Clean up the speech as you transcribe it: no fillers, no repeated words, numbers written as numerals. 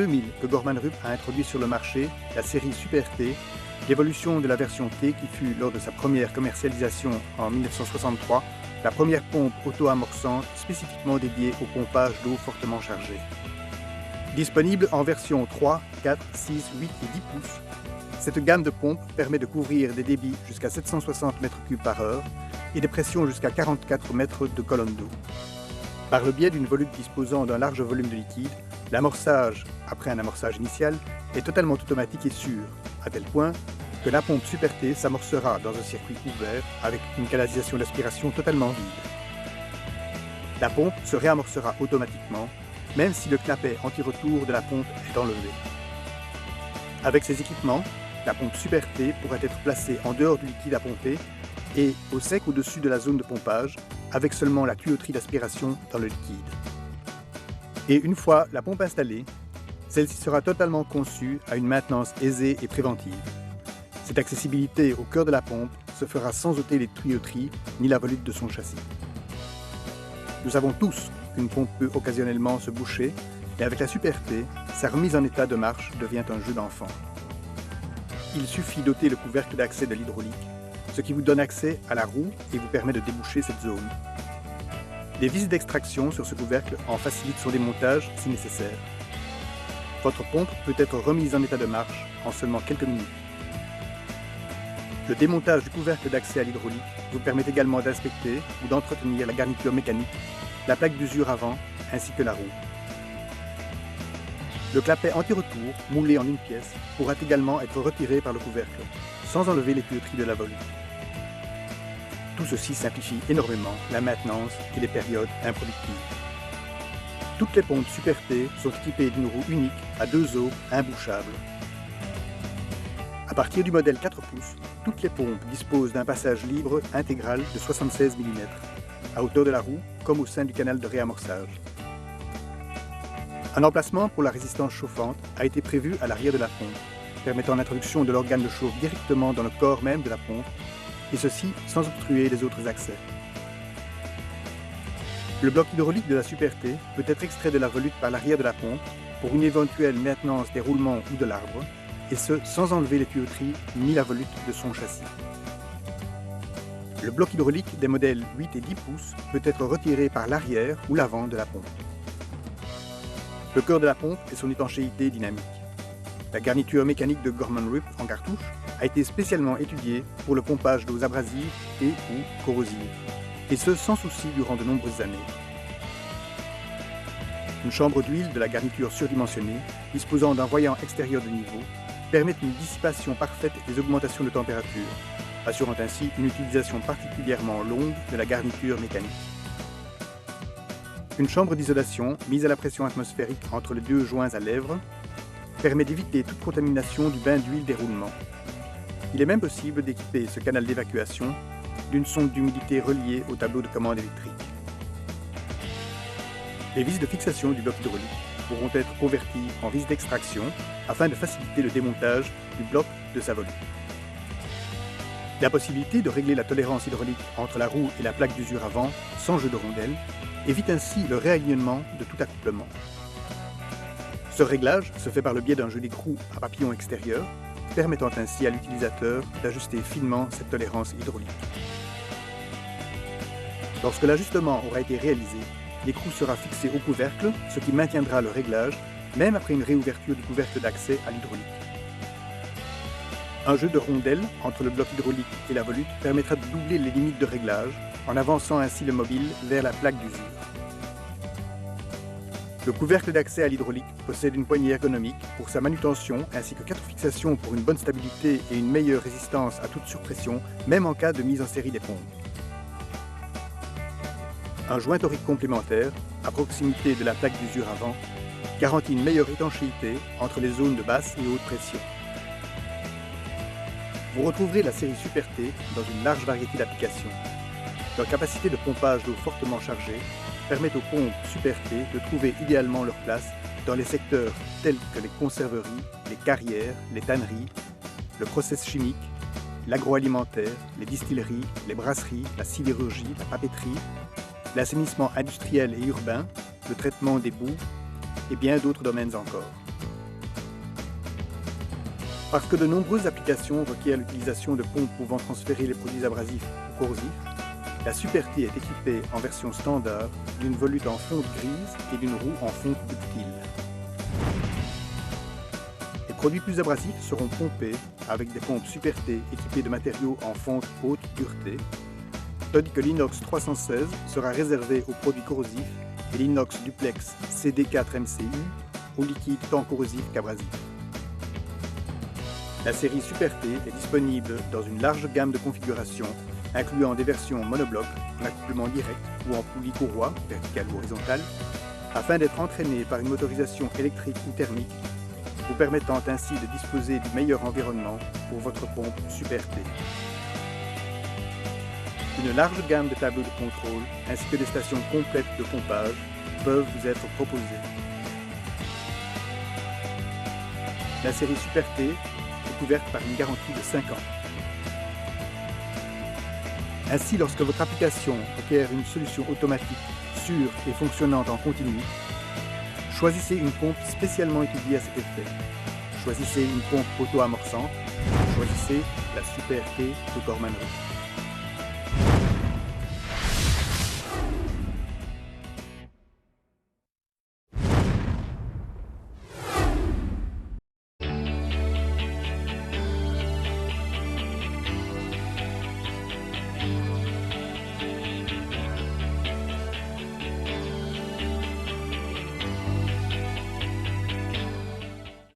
2000 que Gorman Rupp a introduit sur le marché la série Super T, l'évolution de la version T qui fut, lors de sa première commercialisation en 1963, la première pompe auto-amorçante spécifiquement dédiée au pompage d'eau fortement chargée. Disponible en version 3, 4, 6, 8 et 10 pouces, cette gamme de pompes permet de couvrir des débits jusqu'à 760 m3 par heure et des pressions jusqu'à 44 mètres de colonne d'eau. Par le biais d'une volute disposant d'un large volume de liquide, l'amorçage, après un amorçage initial, est totalement automatique et sûr, à tel point que la pompe Super T s'amorcera dans un circuit ouvert avec une canalisation d'aspiration totalement vide. La pompe se réamorcera automatiquement, même si le clapet anti-retour de la pompe est enlevé. Avec ces équipements, la pompe Super T pourra être placée en dehors du liquide à pomper et au sec au-dessus de la zone de pompage, avec seulement la tuyauterie d'aspiration dans le liquide. Et une fois la pompe installée, celle-ci sera totalement conçue à une maintenance aisée et préventive. Cette accessibilité au cœur de la pompe se fera sans ôter les tuyauteries ni la volute de son châssis. Nous savons tous qu'une pompe peut occasionnellement se boucher, mais avec la Super T, sa remise en état de marche devient un jeu d'enfant. Il suffit d'ôter le couvercle d'accès de l'hydraulique, ce qui vous donne accès à la roue et vous permet de déboucher cette zone. Des vis d'extraction sur ce couvercle en facilitent son démontage si nécessaire. Votre pompe peut être remise en état de marche en seulement quelques minutes. Le démontage du couvercle d'accès à l'hydraulique vous permet également d'inspecter ou d'entretenir la garniture mécanique, la plaque d'usure avant ainsi que la roue. Le clapet anti-retour, moulé en une pièce, pourra également être retiré par le couvercle, sans enlever les tuyauteries de la volute. Tout ceci simplifie énormément la maintenance et les périodes improductives. Toutes les pompes Super T sont équipées d'une roue unique à 2 os imbouchables. À partir du modèle 4 pouces, toutes les pompes disposent d'un passage libre intégral de 76 mm, à hauteur de la roue comme au sein du canal de réamorçage. Un emplacement pour la résistance chauffante a été prévu à l'arrière de la pompe, permettant l'introduction de l'organe de chauffe directement dans le corps même de la pompe, et ceci sans obstruer les autres accès. Le bloc hydraulique de la Super T peut être extrait de la volute par l'arrière de la pompe pour une éventuelle maintenance des roulements ou de l'arbre, et ce sans enlever les tuyauteries ni la volute de son châssis. Le bloc hydraulique des modèles 8 et 10 pouces peut être retiré par l'arrière ou l'avant de la pompe. Le cœur de la pompe est son étanchéité dynamique. La garniture mécanique de Gorman Rupp en cartouche a été spécialement étudiée pour le pompage d'eaux abrasives et ou corrosives, et ce sans souci durant de nombreuses années. Une chambre d'huile de la garniture surdimensionnée, disposant d'un voyant extérieur de niveau, permet une dissipation parfaite des augmentations de température, assurant ainsi une utilisation particulièrement longue de la garniture mécanique. Une chambre d'isolation, mise à la pression atmosphérique entre les 2 joints à lèvres, permet d'éviter toute contamination du bain d'huile des roulements. Il est même possible d'équiper ce canal d'évacuation d'une sonde d'humidité reliée au tableau de commande électrique. Les vis de fixation du bloc hydraulique pourront être converties en vis d'extraction afin de faciliter le démontage du bloc de sa volute. La possibilité de régler la tolérance hydraulique entre la roue et la plaque d'usure avant sans jeu de rondelle évite ainsi le réalignement de tout accouplement. Ce réglage se fait par le biais d'un jeu d'écrou à papillon extérieur, permettant ainsi à l'utilisateur d'ajuster finement cette tolérance hydraulique. Lorsque l'ajustement aura été réalisé, l'écrou sera fixé au couvercle, ce qui maintiendra le réglage, même après une réouverture du couvercle d'accès à l'hydraulique. Un jeu de rondelles entre le bloc hydraulique et la volute permettra de doubler les limites de réglage, en avançant ainsi le mobile vers la plaque d'usure. Le couvercle d'accès à l'hydraulique possède une poignée ergonomique pour sa manutention ainsi que 4 fixations pour une bonne stabilité et une meilleure résistance à toute surpression, même en cas de mise en série des pompes. Un joint torique complémentaire, à proximité de la plaque d'usure avant, garantit une meilleure étanchéité entre les zones de basse et haute pression. Vous retrouverez la série Super T dans une large variété d'applications. Leur capacité de pompage d'eau fortement chargée permet aux pompes Super T de trouver idéalement leur place dans les secteurs tels que les conserveries, les carrières, les tanneries, le process chimique, l'agroalimentaire, les distilleries, les brasseries, la sidérurgie, la papeterie, l'assainissement industriel et urbain, le traitement des boues et bien d'autres domaines encore. Parce que de nombreuses applications requièrent l'utilisation de pompes pouvant transférer les produits abrasifs ou corrosifs, la Super T est équipée en version standard d'une volute en fonte grise et d'une roue en fonte ductile. Les produits plus abrasifs seront pompés avec des pompes Super T équipées de matériaux en fonte haute dureté, tandis que l'inox 316 sera réservé aux produits corrosifs et l'inox duplex CD4 MCU aux liquides tant corrosifs qu'abrasifs. La série Super T est disponible dans une large gamme de configurations, incluant des versions monobloc, en accouplement direct ou en poulie courroie, verticale ou horizontale, afin d'être entraîné par une motorisation électrique ou thermique, vous permettant ainsi de disposer du meilleur environnement pour votre pompe Super T. Une large gamme de tableaux de contrôle ainsi que des stations complètes de pompage peuvent vous être proposées. La série Super T est couverte par une garantie de 5 ans. Ainsi, lorsque votre application requiert une solution automatique, sûre et fonctionnante en continu, choisissez une pompe spécialement étudiée à cet effet. Choisissez une pompe auto-amorçante. Choisissez la Super T de Gorman Rupp.